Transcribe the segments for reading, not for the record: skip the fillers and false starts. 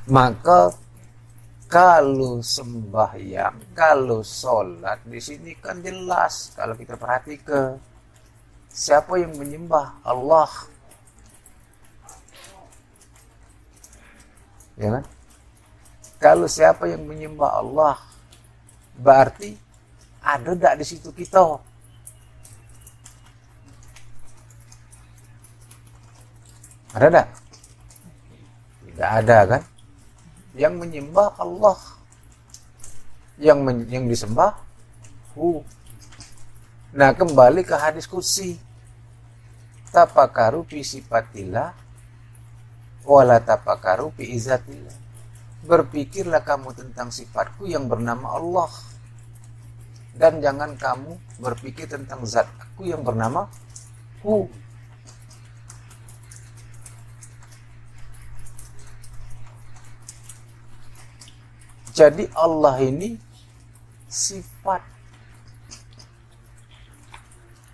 Maka kalau sembahyang, kalau sholat di sini kan jelas kalau kita perhatikan siapa yang menyembah Allah, ya kan? Kalau siapa yang menyembah Allah, berarti ada tak di situ kita? Ada tak? Tidak ada kan? Yang menyembah Allah, yang disembah Nah, kembali ke hadis qudsi. Tafakaru fi sifatillah wala tafakaru fi izzatillah. Berpikirlah kamu tentang sifatku yang bernama Allah, dan jangan kamu berpikir tentang zat aku yang bernama Hu. Jadi Allah ini sifat.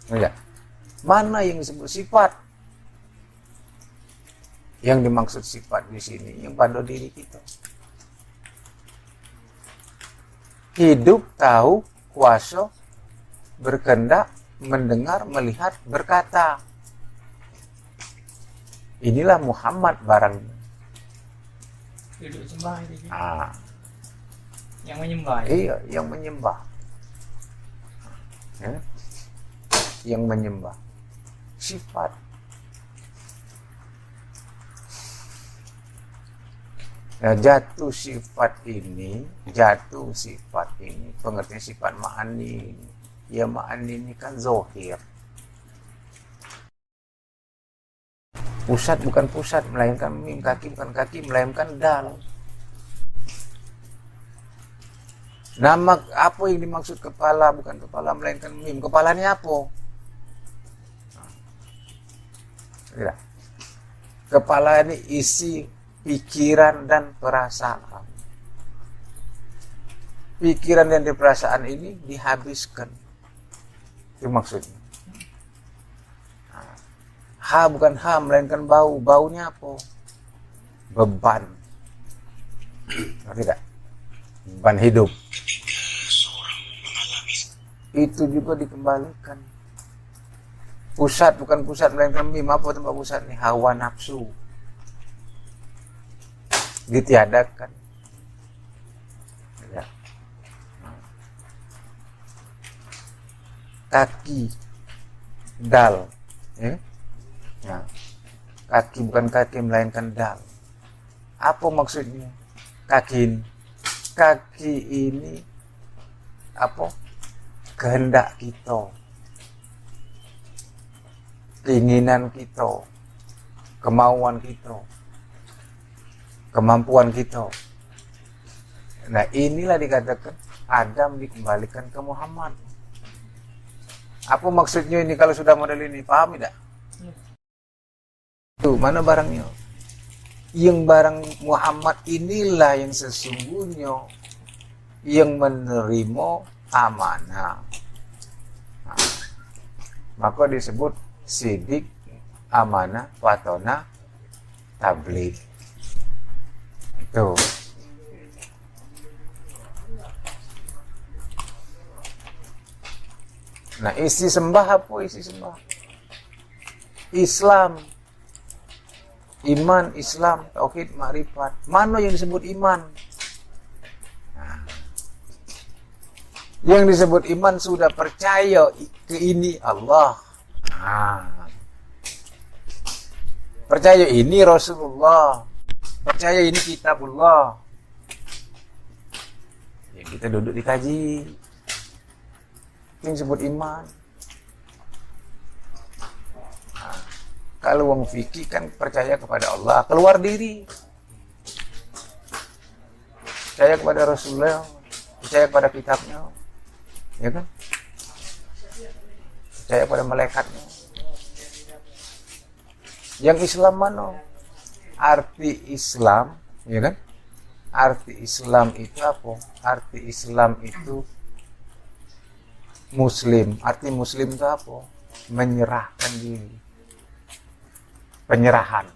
Ya. Mana yang disebut sifat? Yang dimaksud sifat di sini yang pada diri kita. Hidup, tahu, kuasa, berkehendak, mendengar, melihat, berkata. Inilah Muhammad barangnya. Hidup sembah itu. Yang menyembah. Iya, yang menyembah. Ya. Yang menyembah. Sifat. Nah, jatuh sifat ini, pengertian sifat ma'ani. Ya, ma'ani ini kan zohir. Pusat bukan pusat, melainkan mim, kaki bukan kaki, melainkan dal. Nama apa yang dimaksud kepala bukan kepala, melainkan mim. Kepalanya apa? Tidak. Kepala ini isi pikiran dan perasaan. Pikiran dan perasaan ini dihabiskan. Itu maksudnya. Ha bukan ha, melainkan bau. Baunya apa? Beban. Tidak. Beban hidup. Itu juga dikembalikan. Pusat bukan pusat, melainkan mim. Apa tempat pusat nih? Hawa nafsu. Ditiadakan. Ya. Kaki, dal. Ya. Nah, kaki bukan kaki, melainkan dal. Apa maksudnya? Kaki ini apa? Kehendak kita, keinginan kita, kemauan kita, kemampuan kita. Nah, inilah dikatakan Adam dikembalikan ke Muhammad. Apa maksudnya ini kalau sudah model ini? Paham tidak? Tuh, mana barangnya? Yang barang Muhammad inilah yang sesungguhnya yang menerima amanah. Nah, maka disebut sidik, amanah, watona, tabligh. Itu. Nah, isi sembah apa isi sembah? Islam. Iman, Islam, tauhid, makrifat. Mana yang disebut iman? Nah, yang disebut iman sudah percaya ke ini Allah. Nah, percaya ini Rasulullah. Percaya ini kitabullah. Ya, kita duduk dikaji. Yang disebut iman. Nah, kalau wong fikih kan percaya kepada Allah, keluar diri. Percaya kepada Rasulullah, percaya kepada kitabnya. Ya kan? Percaya kepada malaikatnya. Yang Islam mana? Arti Islam, ya kan? Arti Islam itu apa? Arti Islam itu Muslim. Arti Muslim itu apa? Menyerahkan diri. Penyerahan.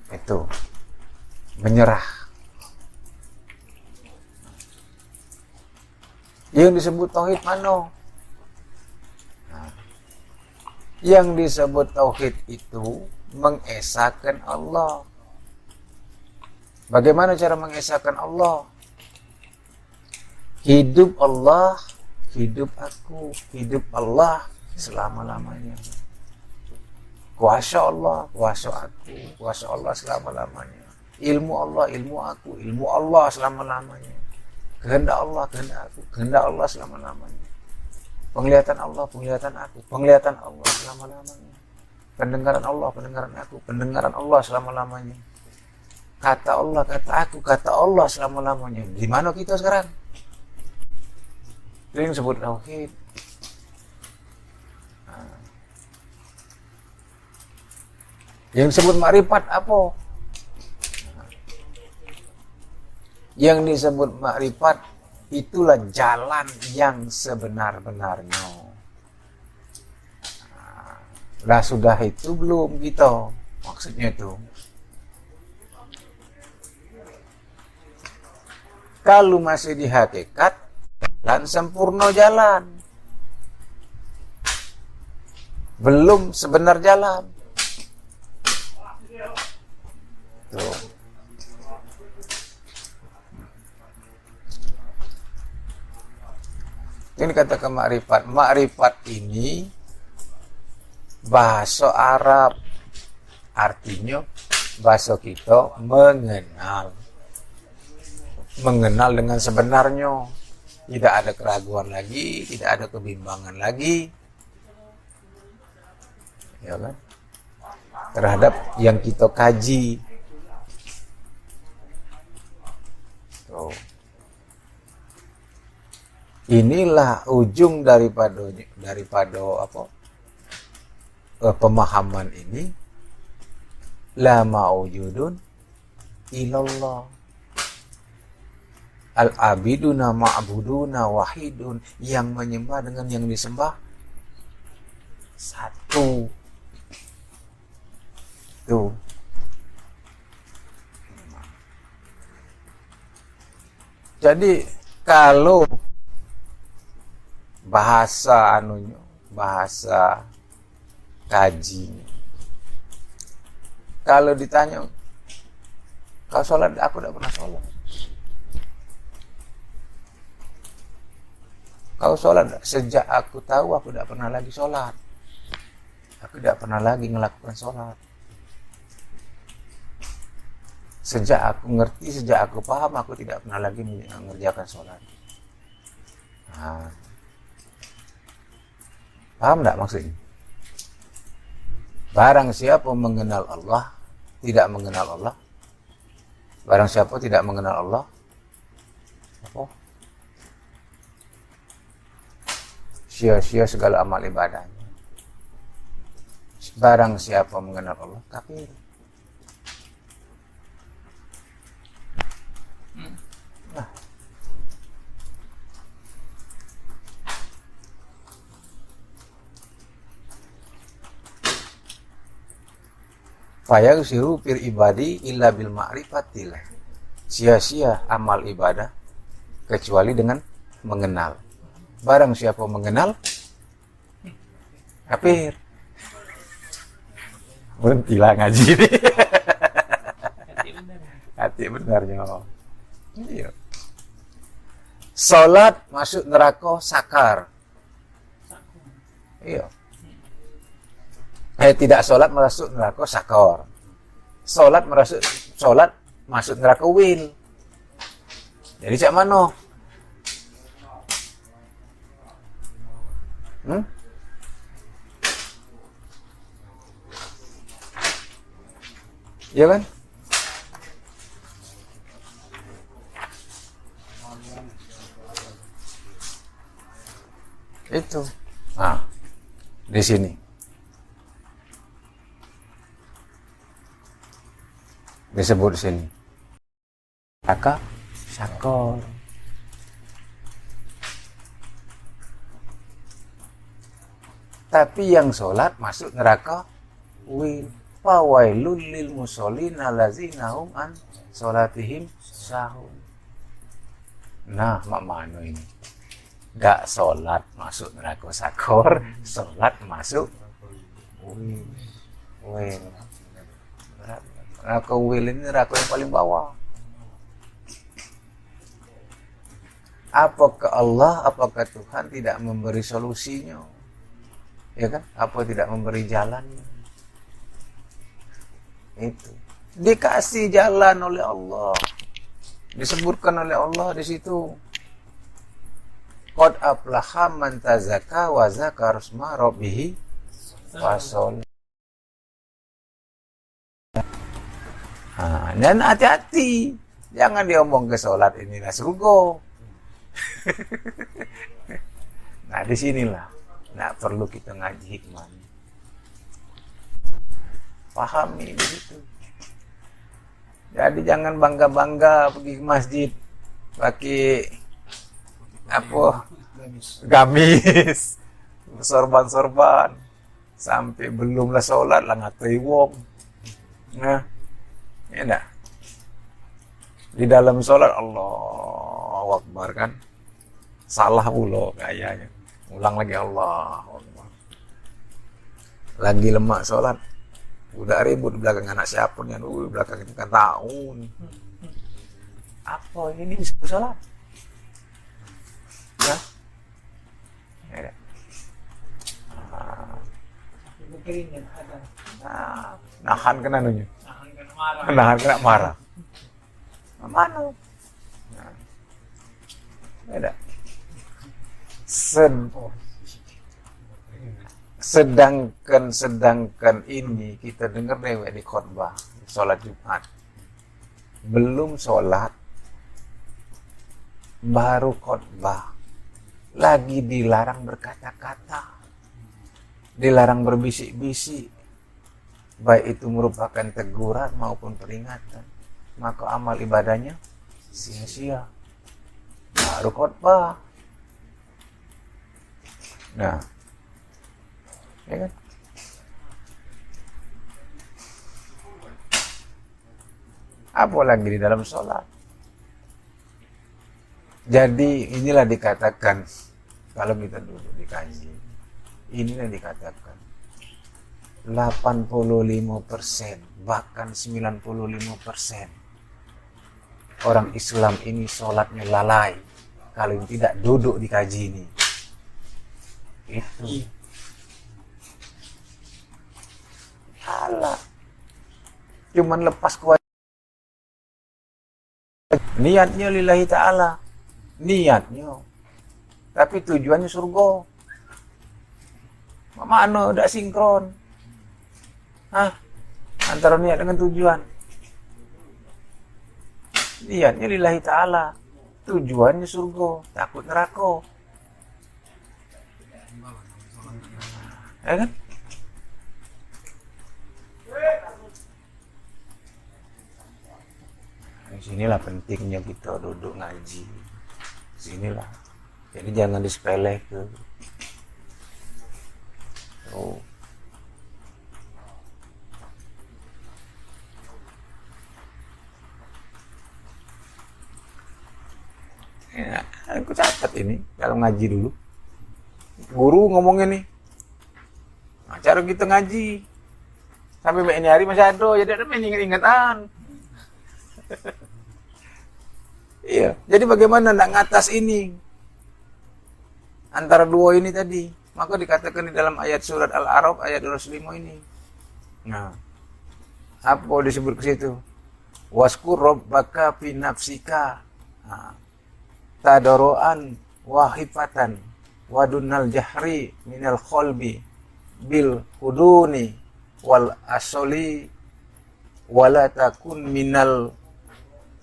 Itu menyerah. Yang disebut tauhid mana? Nah, yang disebut tauhid itu mengesahkan Allah. Bagaimana cara mengesahkan Allah? Hidup Allah, hidup aku, hidup Allah selama-lamanya. Kuasa Allah, kuasa aku, kuasa Allah selama-lamanya. Ilmu Allah, ilmu aku, ilmu Allah selama-lamanya. Kehendak Allah, kehendak aku, kehendak Allah selama-lamanya. Penglihatan Allah, penglihatan aku, penglihatan Allah selama-lamanya. Pendengaran Allah, pendengaran aku, pendengaran Allah selama-lamanya. Kata Allah, kata aku, kata Allah selama-lamanya. Di mana kita sekarang? Itu yang disebut tauhid. Nah. Yang disebut makrifat apa? Yang disebut makrifat itulah jalan yang sebenar-benarnya. Lah sudah itu belum kita? Maksudnya itu. Kalau masih di hakikat, jalan sempurna jalan. Belum sebenar jalan. Tuh. Ini katakan makrifat. Makrifat ini bahasa Arab. Artinya bahasa kita mengenal. Mengenal dengan sebenarnya. Tidak ada keraguan lagi, tidak ada kebimbangan lagi. Ya kan? Terhadap yang kita kaji. Tuh. Inilah ujung daripada apa? Pemahaman ini. La ma'wujudun ilallah. Al-abiduna ma'buduna wahidun. Yang menyembah dengan yang disembah satu. Tuh. Jadi kalau bahasa kaji, kalau ditanya kau sholat, aku tidak pernah sholat. Kau sholat, sejak aku tahu aku tidak pernah lagi sholat. Aku tidak pernah lagi melakukan sholat. Sejak aku ngerti, sejak aku paham, aku tidak pernah lagi mengerjakan sholat. Nah, paham tidak maksudnya? Barang siapa mengenal Allah, tidak mengenal Allah. Barang siapa tidak mengenal Allah, apa? Sia-sia segala amal ibadahnya. Barang siapa mengenal Allah, kafir. Nah. Fayagsiru fil ibadi illa bil ma'rifatillah. Sia-sia amal ibadah kecuali dengan mengenal. Barang siapa mengenal, kafir. Berhentilah ngaji ini. Hati benarnya. Iya. Salat masuk neraka sakar. Iya. Tidak salat masuk neraka sakor. Salat masuk neraka wil. Jadi cak mana? Iya kan? Itu. Nah, di sini. Disebut di sini. Sakor. Tapi yang sholat masuk neraka wil. Fawailul lil musallin allazina hum an sholatihim sahun. Nah, mak mano ini? Gak sholat masuk neraka sakor, sholat masuk wil. Neraka wil ini neraka yang paling bawah. Apakah Allah, apakah Tuhan tidak memberi solusinya? Ya kan? Apa tidak memberi jalannya? Itu. Dikasih jalan oleh Allah. Disebutkan oleh Allah di situ. Qad aflaha man tazakka wa zakara isma rabbih fasol. Dan hati-hati, jangan diomong ke sholat inilah surga. Nah, disinilah nggak perlu kita ngaji hikmah. Pahami begitu. Jadi jangan bangga-bangga pergi ke masjid pakai apa gamis, sorban-sorban, sampai belumlah sholat lah ngatai wong. Nah, ya enggak. Di dalam sholat Allahu Akbar kan, salah pula kayaknya. Ulang lagi Allahu Akbar. Lagi lemak sholat, udah ribut di belakang anak siapa nih? Belakang itu kan tahun. Apa ini disebut sholat? Ya. Ya. Nahan kena nunya. Nahan kena marah. Mana? Beda. Sedangkan ini kita dengar dewek di khotbah sholat Jumat. Belum sholat, baru khotbah. Lagi dilarang berkata-kata, dilarang berbisik-bisik, baik itu merupakan teguran maupun peringatan, maka amal ibadahnya sia-sia. Baru khotbah. Nah, ya kan? Apalagi di dalam sholat. Jadi inilah dikatakan, kalau kita duduk dikaji, inilah dikatakan 85%, bahkan 95% orang Islam ini sholatnya lalai kalau tidak duduk dikaji ini. Itu salah. Cuman lepas kewajiban. Niatnya lillahi ta'ala. Niatnya. Tapi tujuannya surga. Mana udah sinkron. Antara niat dengan tujuan. Niatnya lillahi ta'ala. Tujuannya surga. Takut neraka. Ya kan? Sinilah pentingnya kita duduk ngaji. Sinilah. Jadi jangan disepelekan. Oh. Ya, aku catat ini kalau ngaji dulu. Guru ngomongnya nih. Nah, cara kita ngaji sampai ini hari masih ada, jadi ada ingat-ingatan. Iya, jadi bagaimana nak ngatas ini antara dua ini tadi? Maka dikatakan di dalam ayat surat Al-A'raf ayat 25 ini. Nah, apa disebut ke situ? Waskur rabbaka fi nafsika. Tadarruan wa khifatan wa dunal jahri minal qalbi bil huduni wal asoli wala takun minal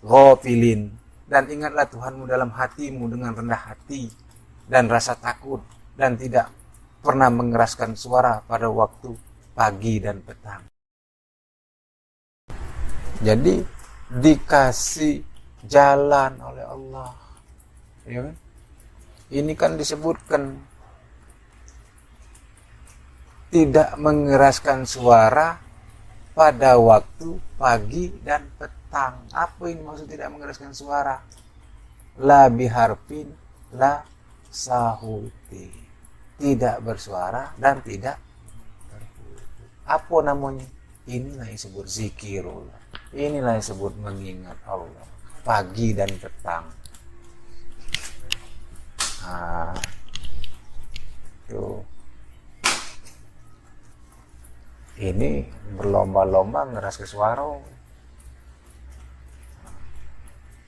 ghafilin. Dan ingatlah Tuhanmu dalam hatimu dengan rendah hati dan rasa takut, dan tidak pernah mengeraskan suara pada waktu pagi dan petang. Jadi dikasih jalan oleh Allah, ya kan? Ini kan disebutkan tidak mengeraskan suara pada waktu pagi dan petang. Apa ini maksud tidak mengeraskan suara? La biharfin la sahuti. Tidak bersuara dan tidak terputus. Apa namanya? Inilah yang disebut zikirullah. Inilah yang disebut mengingat Allah pagi dan petang. Nah, tuh. Ini berlomba-lomba ngeras ke suara.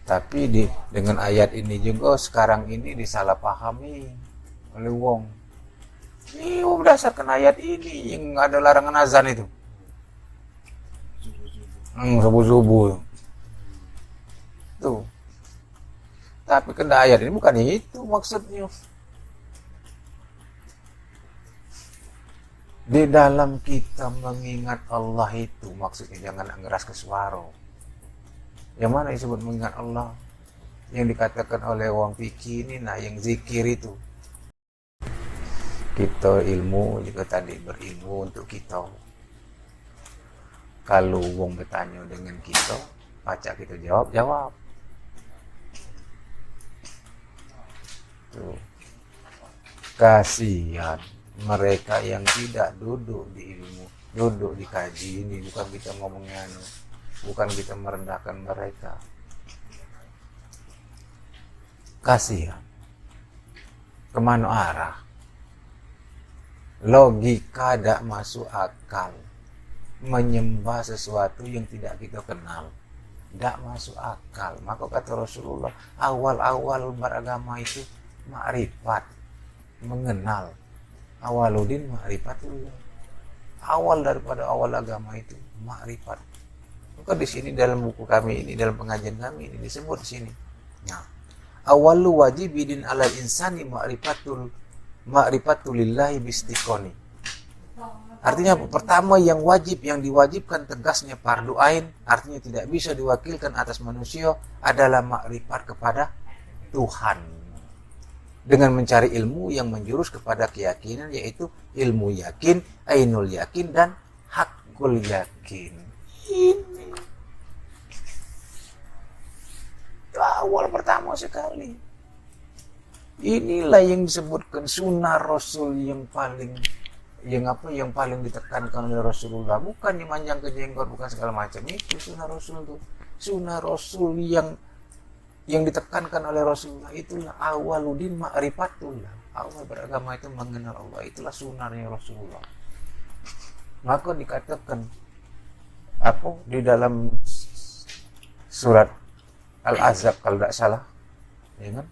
Tapi dengan ayat ini juga sekarang ini disalahpahami oleh wong. Ini berdasarkan ayat ini yang ada larangan azan itu. Subuh-subuh. Tuh. Tapi kena ayat ini bukan itu maksudnya. Di dalam kita mengingat Allah itu maksudnya jangan ngeras ke suara. Yang mana disebut mengingat Allah? Yang dikatakan oleh wong fikih ini, nah yang zikir itu. Kita ilmu juga tadi berilmu untuk kita. Kalau wong bertanya dengan kita, baca kita jawab. Tuh. Kasihan mereka yang tidak duduk di ilmu, duduk di kaji ini. Bukan kita ngomongnya, bukan kita merendahkan mereka. Kasihan. Kemana arah? Logika tidak masuk akal. Menyembah sesuatu yang tidak kita kenal, tidak masuk akal. Maka kata Rasulullah, awal-awal beragama itu ma'rifat, mengenal. Awaludin ma'rifatullah. Awal daripada awal agama itu ma'rifat. Maka di sini dalam buku kami ini, dalam pengajian kami ini disebut di sini. Nah, awalu wajibidin alal insani ma'rifatulillahi bistiqoni. Artinya pertama yang wajib, yang diwajibkan tegasnya fardu ain, artinya tidak bisa diwakilkan atas manusia, adalah makrifat kepada Tuhan. Dengan mencari ilmu yang menjurus kepada keyakinan, yaitu ilmu yakin, ainul yakin, dan hakul yakin. Ini awal pertama sekali. Inilah yang disebutkan sunnah Rasul yang paling ditekankan oleh Rasulullah. Bukan yang manjang ke jenggot, bukan segala macam. Itu sunnah Rasul tuh. Sunnah Rasul yang ditekankan oleh Rasulullah, itulah awaludin ma'rifatullah. Awal beragama itu mengenal Allah. Itulah sunnahnya Rasulullah. Maka dikatakan di dalam surat Al-Ahzab kalau tidak salah, ya kan?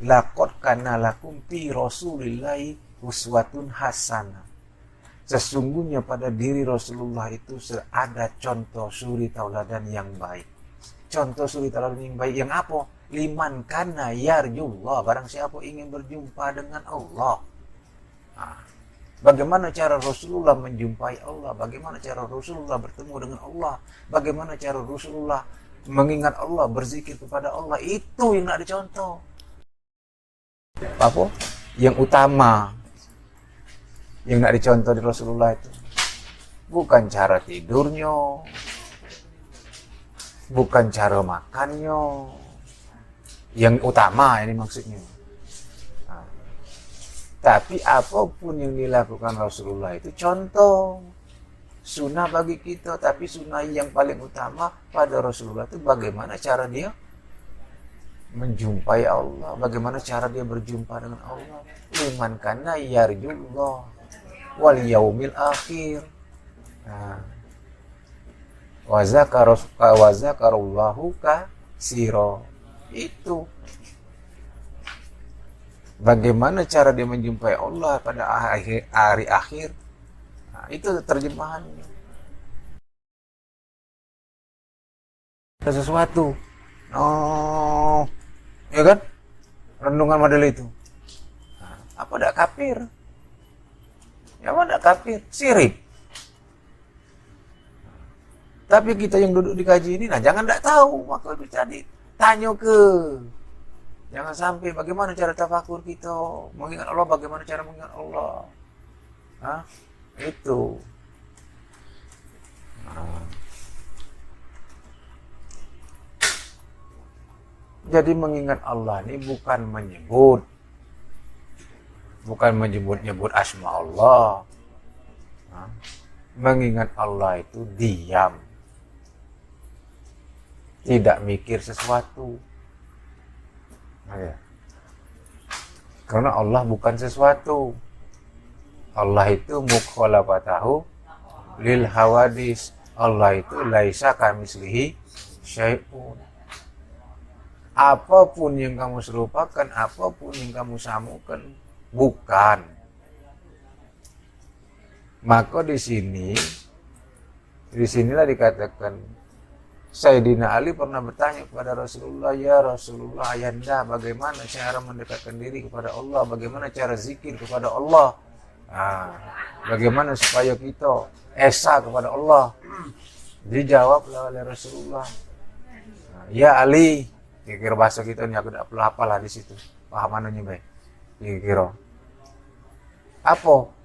Laqad kana lakum fi Rasulillahi uswatun hasanah. Sesungguhnya pada diri Rasulullah itu ada contoh suri tauladan yang baik. Contoh suri tauladan yang baik yang apa? Liman kana yarjullah, barang siapa ingin berjumpa dengan Allah. Nah, bagaimana cara Rasulullah menjumpai Allah? Bagaimana cara Rasulullah bertemu dengan Allah? Bagaimana cara Rasulullah mengingat Allah, berzikir kepada Allah? Itu yang nak dicontoh. Yang utama yang nak dicontoh di Rasulullah itu bukan cara tidurnya, bukan cara makannya. Yang utama ini maksudnya. Nah, tapi apapun yang dilakukan Rasulullah itu contoh sunnah bagi kita. Tapi sunnah yang paling utama pada Rasulullah itu bagaimana cara dia menjumpai Allah, bagaimana cara dia berjumpa dengan Allah. Liman kana yarjullah wal yaumil akhir. Nah, wa zakarallahu katsira. Itu bagaimana cara dia menjumpai Allah pada hari akhir. Nah, itu terjemahannya. Sesuatu. Oh, ya kan? Renungan model itu. Nah, apa dak kafir? Ya apa dak kafir? Syirik. Tapi kita yang duduk di kaji ini, nah jangan dak tahu, maka bisa ditanya ke. Jangan sampai bagaimana cara tafakur kita mengingat Allah, bagaimana cara mengingat Allah. Hah? Itu. Nah. Jadi mengingat Allah ini bukan menyebut asma Allah. Nah. Mengingat Allah itu diam. Tidak mikir sesuatu. Nah, ya. Karena Allah bukan sesuatu. Allah itu mukhalafatahu lil hawadis. Allah itu laisa kamislihi syai'un. Apapun yang kamu serupakan, apapun yang kamu samakan, bukan. Maka disinilah dikatakan Sayyidina Ali pernah bertanya kepada Rasulullah, ya Rasulullah, ayanda, bagaimana cara mendekatkan diri kepada Allah, bagaimana cara zikir kepada Allah, bagaimana supaya kita esa kepada Allah. Dijawablah oleh Rasulullah, ya Ali, kira bahasa kita ini aku tidak perlu apalah di situ, pahamannya baik. Kira apa?